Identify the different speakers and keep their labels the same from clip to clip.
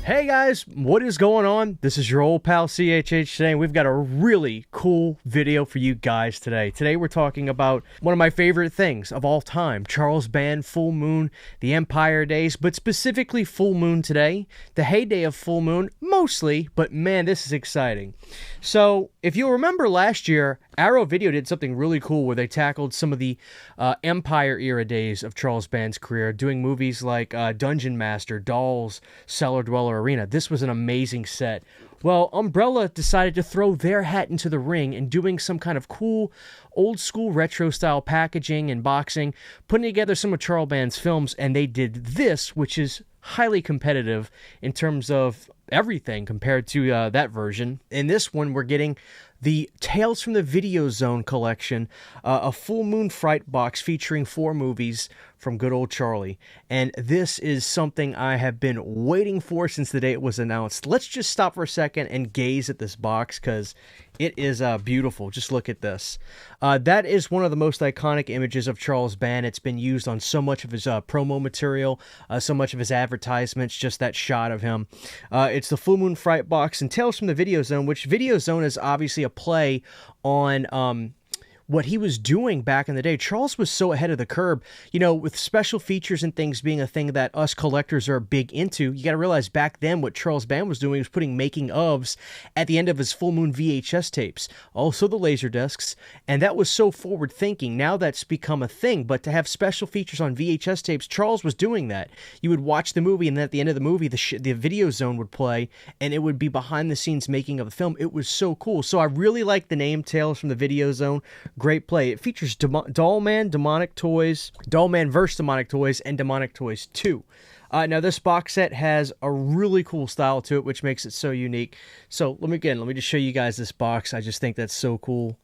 Speaker 1: Hey guys, what is going on? This is your old pal CHH today, and we've got a really cool video for you guys today. Today we're talking about one of my favorite things of all time, Charles Band, Full Moon, the Empire Days, but specifically Full Moon today, the heyday of Full Moon, mostly, but man, this is exciting. So, if you'll remember last year, Arrow Video did something really cool where they tackled some of the Empire era days of Charles Band's career, doing movies like Dungeon Master, Dolls, Cellar Dweller Arena. This was an amazing set. Well, Umbrella decided to throw their hat into the ring and doing some kind of cool, old-school retro-style packaging and boxing, putting together some of Charles Band's films, and they did this, which is highly competitive in terms of everything compared to that version. In this one, we're getting the Tales from the Videozone collection, a Full Moon Fright box featuring 4 movies from good old Charlie. And this is something I have been waiting for since the day it was announced. Let's just stop for a second and gaze at this box because it is beautiful. Just look at this. That is one of the most iconic images of Charles Band. It's been used on so much of his promo material, so much of his advertisements, just that shot of him. It's the Full Moon Fright box and Tales from the Videozone, which Videozone is obviously a play on what he was doing back in the day. Charles was so ahead of the curve, you know, with special features and things being a thing that us collectors are big into. You got to realize back then what Charles Band was doing was putting making ofs at the end of his Full Moon VHS tapes, also the laser discs, and that was so forward thinking. Now that's become a thing, but to have special features on VHS tapes, Charles was doing that. You would watch the movie, and then at the end of the movie, the Videozone would play, and it would be behind the scenes making of the film. It was so cool. So I really like the name Tales from the Videozone. Great play. It features Dollman, Demonic Toys, Dollman vs. Demonic Toys, and Demonic Toys 2. Now, this box set has a really cool style to it, which makes it so unique. So, let me just show you guys this box. I just think that's so cool.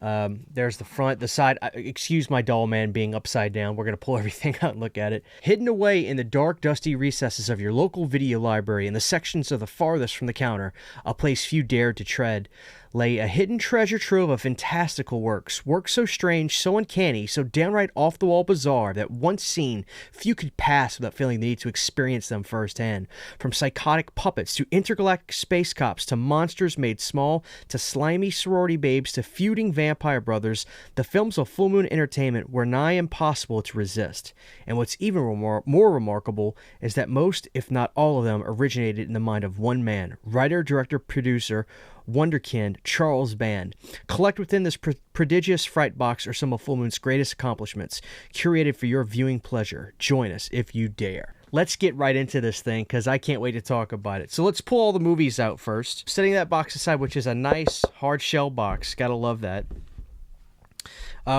Speaker 1: There's the front, the side. Excuse my Dollman being upside down. We're going to pull everything out and look at it. Hidden away in the dark, dusty recesses of your local video library, in the sections of the farthest from the counter, a place few dared to tread, lay a hidden treasure trove of fantastical works so strange, so uncanny, so downright off-the-wall bizarre that once seen, few could pass without feeling the need to experience them firsthand. From psychotic puppets to intergalactic space cops to monsters made small to slimy sorority babes to feuding vampire brothers, the films of Full Moon Entertainment were nigh impossible to resist. And what's even more remarkable is that most, if not all of them, originated in the mind of one man, writer, director, producer, wonderkind Charles Band. Collect within this prodigious fright box are some of Full Moon's greatest accomplishments, curated for your viewing pleasure. Join us if you dare. Let's get right into this thing because I can't wait to talk about it. So let's pull all the movies out first. Setting that box aside, which is a nice hard shell box. Gotta love that.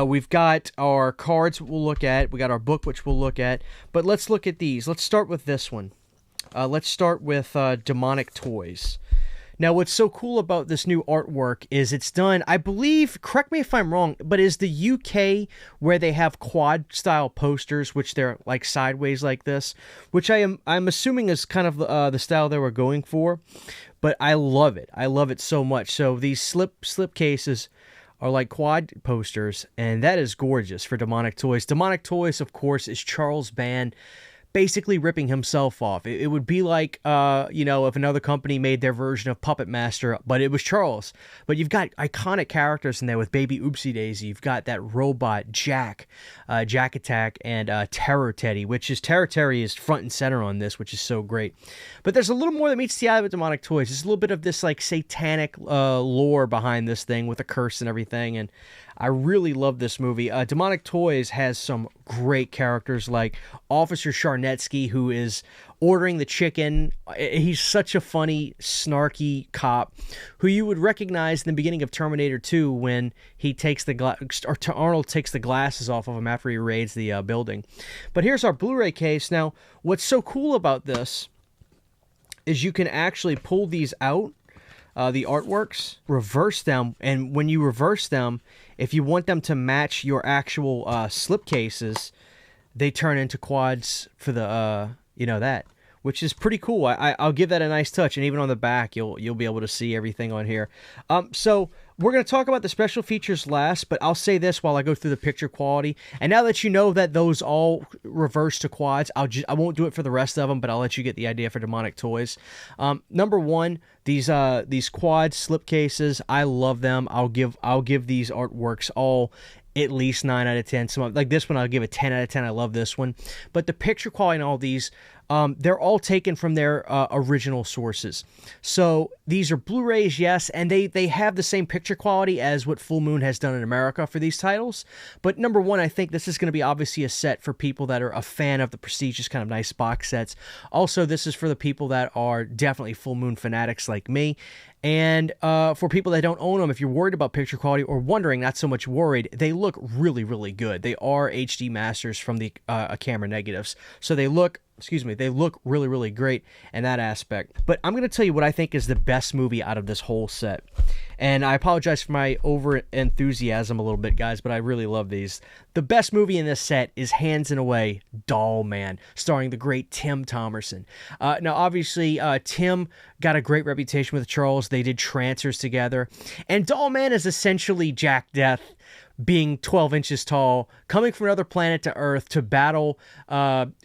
Speaker 1: We've got our cards we'll look at. We got our book, which we'll look at. But let's look at these. Let's start with this one. Let's start with Demonic Toys. Now, what's so cool about this new artwork is it's done, I believe, correct me if I'm wrong, but is the UK where they have quad-style posters, which they're like sideways like this, which I'm assuming is kind of the style they were going for, but I love it. I love it so much. So these slip cases are like quad posters, and that is gorgeous for Demonic Toys. Demonic Toys, of course, is Charles Band basically ripping himself off. It would be like, if another company made their version of Puppet Master, but it was Charles. But you've got iconic characters in there with Baby Oopsie Daisy. You've got that robot, Jack Attack, and Terror Teddy, Terror Teddy is front and center on this, which is so great. But there's a little more that meets the eye with Demonic Toys. There's a little bit of this like satanic lore behind this thing with a curse and everything, and I really love this movie. Demonic Toys has some great characters like Officer Charnetsky, who is ordering the chicken. He's such a funny, snarky cop who you would recognize in the beginning of Terminator 2 when he takes Arnold takes the glasses off of him after he raids the building. But here's our Blu-ray case. Now, what's so cool about this is you can actually pull these out, the artworks, reverse them, and when you reverse them, if you want them to match your actual slipcases, they turn into quads for the that, which is pretty cool. I'll give that a nice touch, and even on the back, you'll be able to see everything on here. So We're going to talk about the special features last, but I'll say this while I go through the picture quality. And now that you know that those all reverse to quads, I won't do it for the rest of them, but I'll let you get the idea for Demonic Toys. Number one, these quad slipcases, I love them. I'll give these artworks all at least 9 out of 10. Some like this one, I'll give a 10 out of 10. I love this one. But the picture quality in all these, they're all taken from their original sources. So these are Blu-rays, yes, and they have the same picture quality as what Full Moon has done in America for these titles. But number one, I think this is going to be obviously a set for people that are a fan of the prestigious kind of nice box sets. Also, this is for the people that are definitely Full Moon fanatics like me. And for people that don't own them, if you're worried about picture quality or wondering, not so much worried, they look really, really good. They are HD masters from the camera negatives. So they look really, really great in that aspect. But I'm going to tell you what I think is the best movie out of this whole set. And I apologize for my over-enthusiasm a little bit, guys, but I really love these. The best movie in this set is hands and away Doll Man, starring the great Tim Thomerson. Now, obviously, Tim got a great reputation with Charles. They did Trancers together. And Doll Man is essentially Jack Death, being 12 inches tall, coming from another planet to Earth to battle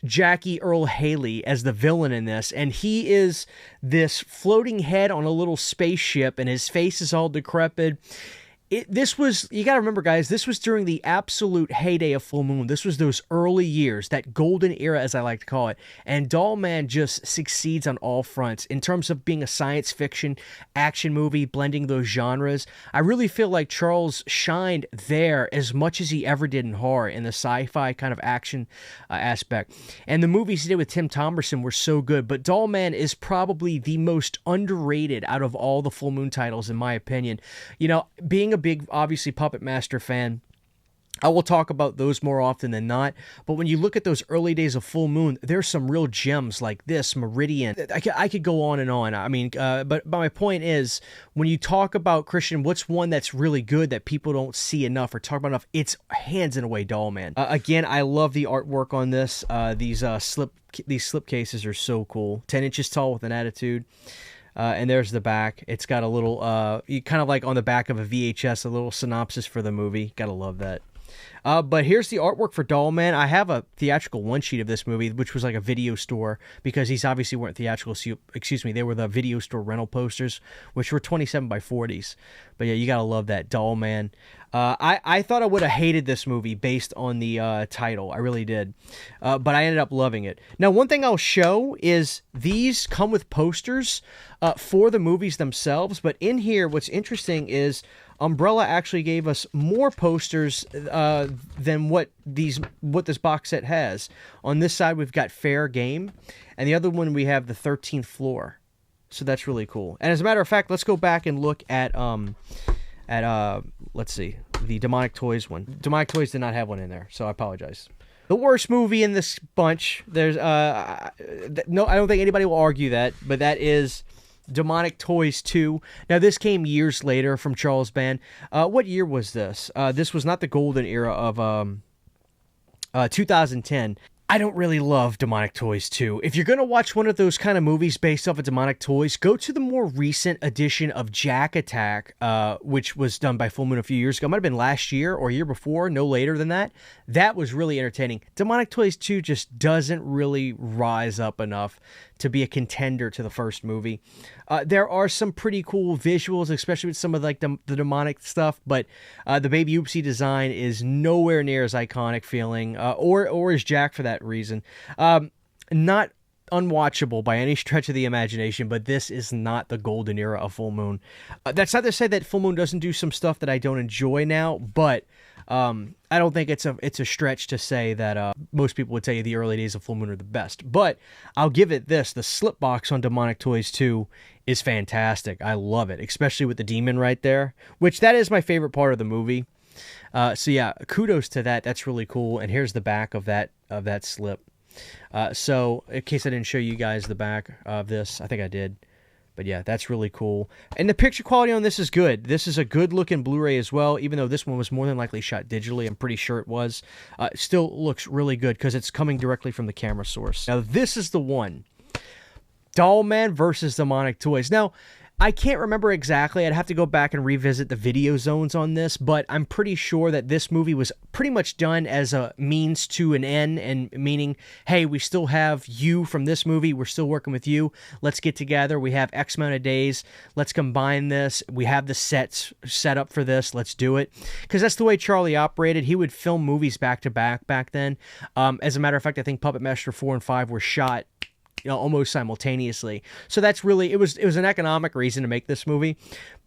Speaker 1: Jackie Earl Haley as the villain in this. And he is this floating head on a little spaceship, and his face is all decrepit. This was, you got to remember, guys, this was during the absolute heyday of Full Moon. This was those early years, that golden era, as I like to call it. And Doll Man just succeeds on all fronts in terms of being a science fiction action movie, blending those genres. I really feel like Charles shined there as much as he ever did in horror, in the sci-fi kind of action aspect. And the movies he did with Tim Thomerson were so good. But Doll Man is probably the most underrated out of all the Full Moon titles, in my opinion. You know, being a big, obviously, Puppet Master fan, I will talk about those more often than not. But when you look at those early days of Full Moon, there's some real gems like this, Meridian. I could go on and on. I mean, but my point is, when you talk about, Christian, what's one that's really good that people don't see enough or talk about enough, it's hands and away Doll Man. Again, I love the artwork on this. These slip cases are so cool. 10 inches tall with an attitude. And there's the back. It's got a little, kind of like on the back of a VHS, a little synopsis for the movie. Gotta love that. But here's the artwork for Doll Man. I have a theatrical one sheet of this movie, which was like a video store, because these obviously weren't theatrical. Excuse me, they were the video store rental posters, which were 27 by 40s. But yeah, you gotta love that Doll Man. I thought I would have hated this movie based on the title. I really did. But I ended up loving it. Now, one thing I'll show is these come with posters for the movies themselves. But in here, what's interesting is Umbrella actually gave us more posters than what this box set has. On this side, we've got Fair Game. And the other one, we have the 13th Floor. So that's really cool. And as a matter of fact, let's go back and look at let's see, the Demonic Toys one. Demonic Toys did not have one in there, so I apologize. The worst movie in this bunch, there's no, I don't think anybody will argue that, but that is Demonic Toys 2. Now, this came years later from Charles Band. What year was this? This was not the golden era of 2010. I don't really love Demonic Toys 2. If you're going to watch one of those kind of movies based off of Demonic Toys, go to the more recent edition of Jack Attack, which was done by Full Moon a few years ago. It might have been last year or year before, no later than that. That was really entertaining. Demonic Toys 2 just doesn't really rise up enough to be a contender to the first movie. There are some pretty cool visuals, especially with some of like the demonic stuff, but the Baby Oopsie design is nowhere near as iconic feeling, or as Jack for that reason. Not unwatchable by any stretch of the imagination, but this is not the golden era of Full Moon. That's not to say that Full Moon doesn't do some stuff that I don't enjoy now, but I don't think it's a stretch to say that most people would tell you the early days of Full Moon are the best. But I'll give it this: the slip box on Demonic Toys 2 is fantastic. I love it, especially with the demon right there, which that is my favorite part of the movie. So yeah, kudos to that. That's really cool. And here's the back of that slip. So in case I didn't show you guys the back of this, I think I did. But yeah, that's really cool. And the picture quality on this is good. This is a good looking Blu-ray as well, even though this one was more than likely shot digitally. I'm pretty sure it was. It still looks really good because it's coming directly from the camera source. Now, this is the one. Doll Man versus Demonic Toys. Now, I can't remember exactly. I'd have to go back and revisit the video zones on this, but I'm pretty sure that this movie was pretty much done as a means to an end, and meaning, hey, we still have you from this movie. We're still working with you. Let's get together. We have X amount of days. Let's combine this. We have the sets set up for this. Let's do it. Because that's the way Charlie operated. He would film movies back to back then. As a matter of fact, I think Puppet Master 4 and 5 were shot almost simultaneously. So that's really, it was an economic reason to make this movie.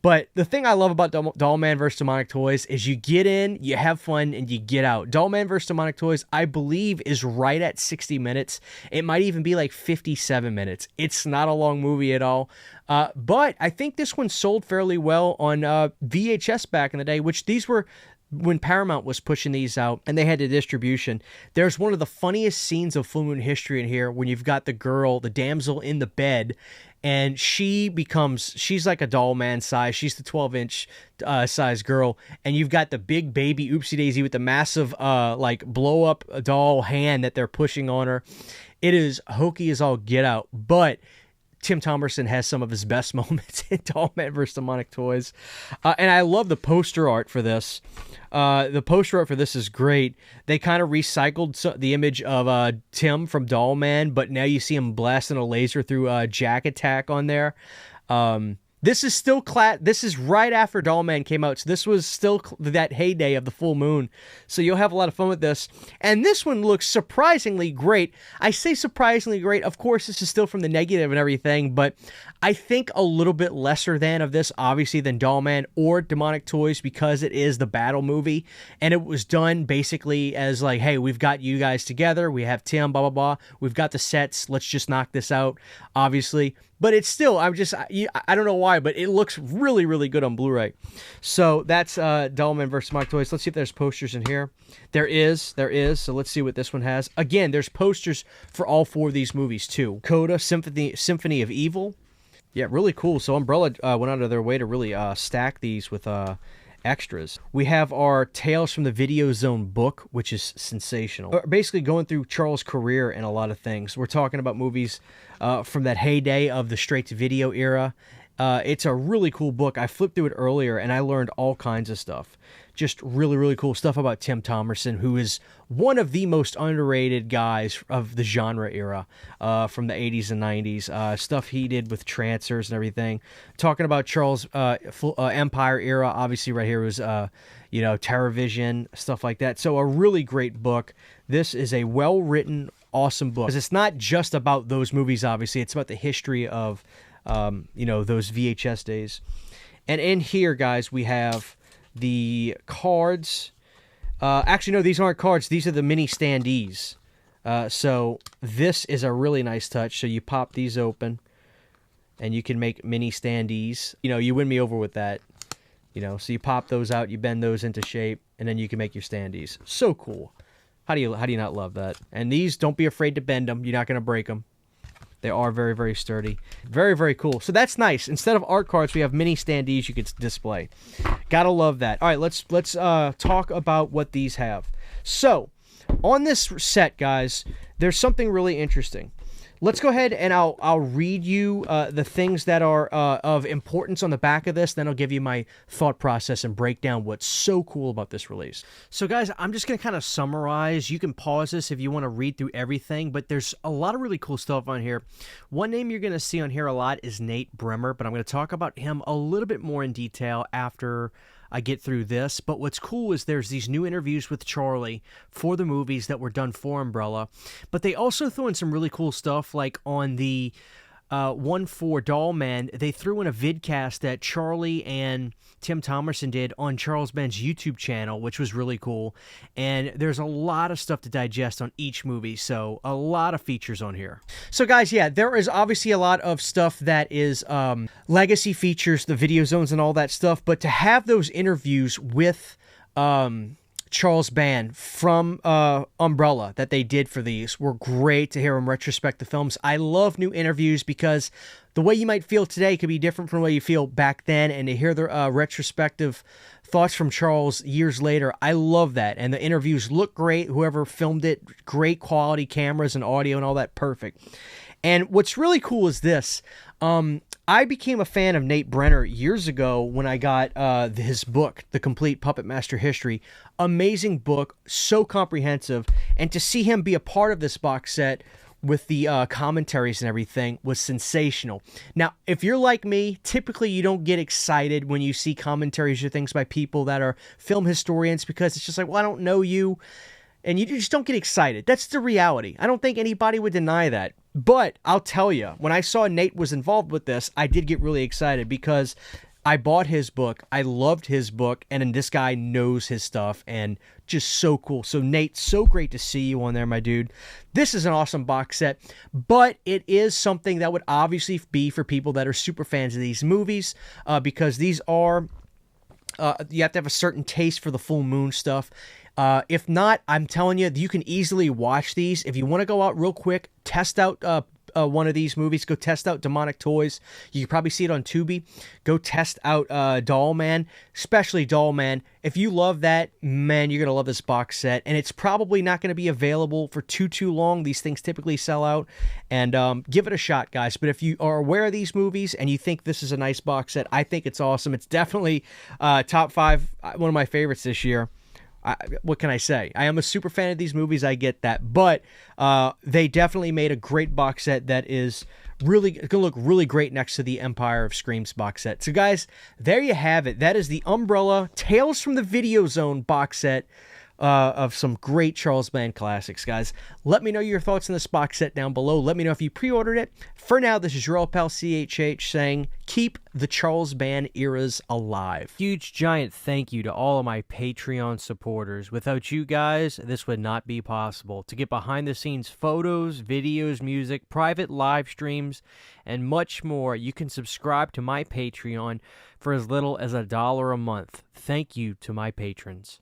Speaker 1: But the thing I love about Doll Man vs. Demonic Toys is you get in, you have fun, and you get out. Doll Man vs. Demonic Toys, I believe, is right at 60 minutes. It might even be like 57 minutes. It's not a long movie at all. But I think this one sold fairly well on VHS back in the day, which these were when Paramount was pushing these out and they had the distribution. There's one of the funniest scenes of full moon history in here when you've got the girl, the damsel in the bed, and she's like a doll man size. She's the 12-inch size girl, and you've got the big baby Oopsie Daisy with the massive like blow up doll hand that they're pushing on her. It is hokey as all get out, but Tim Thomerson has some of his best moments in Doll Man vs. Demonic Toys. And I love the poster art for this. The poster art for this is great. They kind of recycled the image of Tim from Doll Man, but now you see him blasting a laser through Jack Attack on there. This is still this is right after Doll Man came out, so this was still that heyday of the full moon. So you'll have a lot of fun with this. And this one looks surprisingly great. I say surprisingly great. Of course, this is still from the negative and everything, but I think a little bit lesser than of this, obviously, than Doll Man or Demonic Toys, because it is the battle movie, and it was done basically as like, hey, we've got you guys together. We have Tim, blah, blah, blah. We've got the sets. Let's just knock this out, obviously. But it's still, I don't know why, but it looks really, really good on Blu-ray. So that's Doll Man vs. Demonic Toys. Let's see if there's posters in here. There is. So let's see what this one has. Again, there's posters for all 4 of these movies, too. Coda, Symphony of Evil. Yeah, really cool. So Umbrella went out of their way to really stack these with extras. We have our Tales from the Videozone book, which is sensational. Basically going through Charles' career and a lot of things. We're talking about movies from that heyday of the straight-to-video era. It's a really cool book. I flipped through it earlier, and I learned all kinds of stuff. Just really, really cool stuff about Tim Thomerson, who is one of the most underrated guys of the genre era from the 80s and 90s. Stuff he did with Trancers and everything. Talking about Charles' Empire era, obviously right here was, TerrorVision, stuff like that. So a really great book. This is a well-written, awesome book. Because it's not just about those movies, obviously. It's about the history of, those VHS days. And in here, guys, we have the cards. Actually, no, these aren't cards. These are the mini standees. So this is a really nice touch. So you pop these open, and you can make mini standees. You win me over with that. So you pop those out, you bend those into shape, and then you can make your standees. So cool. How do you not love that? And these, don't be afraid to bend them. You're not going to break them. They are very, very sturdy. Very, very cool. So that's nice. Instead of art cards, we have mini standees you could display. Gotta love that. All right, let's talk about what these have. So, on this set, guys, there's something really interesting. Let's go ahead and I'll read you the things that are of importance on the back of this. Then I'll give you my thought process and break down what's so cool about this release. So guys, I'm just going to kind of summarize. You can pause this if you want to read through everything, but there's a lot of really cool stuff on here. One name you're going to see on here a lot is Nate Bremer, but I'm going to talk about him a little bit more in detail after I get through this. But what's cool is there's these new interviews with Charlie for the movies that were done for Umbrella, but they also threw in some really cool stuff, like on the one for Doll Man, they threw in a vidcast that Charlie and Tim Thomerson did on Charles Ben's YouTube channel, which was really cool. And there's a lot of stuff to digest on each movie, so a lot of features on here. So guys, yeah, there is obviously a lot of stuff that is legacy features, the video zones and all that stuff, but to have those interviews with Charles Band from Umbrella that they did for these were great to hear him retrospect the films. I love new interviews because the way you might feel today could be different from the way you feel back then, and to hear the retrospective thoughts from Charles years later, I love that. And the interviews look great. Whoever filmed it, great quality cameras and audio and all that, perfect. And what's really cool is this. I became a fan of Nate Brenner years ago when I got his book, The Complete Puppet Master History. Amazing book, so comprehensive. And to see him be a part of this box set with the commentaries and everything was sensational. Now, if you're like me, typically you don't get excited when you see commentaries or things by people that are film historians, because it's just like, well, I don't know you. And you just don't get excited. That's the reality. I don't think anybody would deny that. But I'll tell you, when I saw Nate was involved with this, I did get really excited because I bought his book. I loved his book. And then this guy knows his stuff and just so cool. So Nate, so great to see you on there, my dude. This is an awesome box set, but it is something that would obviously be for people that are super fans of these movies, because these are, you have to have a certain taste for the full moon stuff. If not, I'm telling you, you can easily watch these. If you want to go out real quick, test out one of these movies. Go test out Demonic Toys. You can probably see it on Tubi. Go test out Doll Man, especially Doll Man. If you love that, man, you're going to love this box set. And it's probably not going to be available for too long. These things typically sell out. And give it a shot, guys. But if you are aware of these movies and you think this is a nice box set, I think it's awesome. It's definitely top 5, one of my favorites this year. What can I say? I am a super fan of these movies. I get that. But they definitely made a great box set that is really going to look really great next to the Empire of Screams box set. So, guys, there you have it. That is the Umbrella Tales from the Videozone box set of some great Charles Band classics, guys. Let me know your thoughts on this box set down below. Let me know if you pre-ordered it. For now, this is your old pal CHH saying, keep the Charles Band eras alive. Huge, giant thank you to all of my Patreon supporters. Without you guys, this would not be possible. To get behind-the-scenes photos, videos, music, private live streams, and much more, you can subscribe to my Patreon for as little as $1 a month. Thank you to my patrons.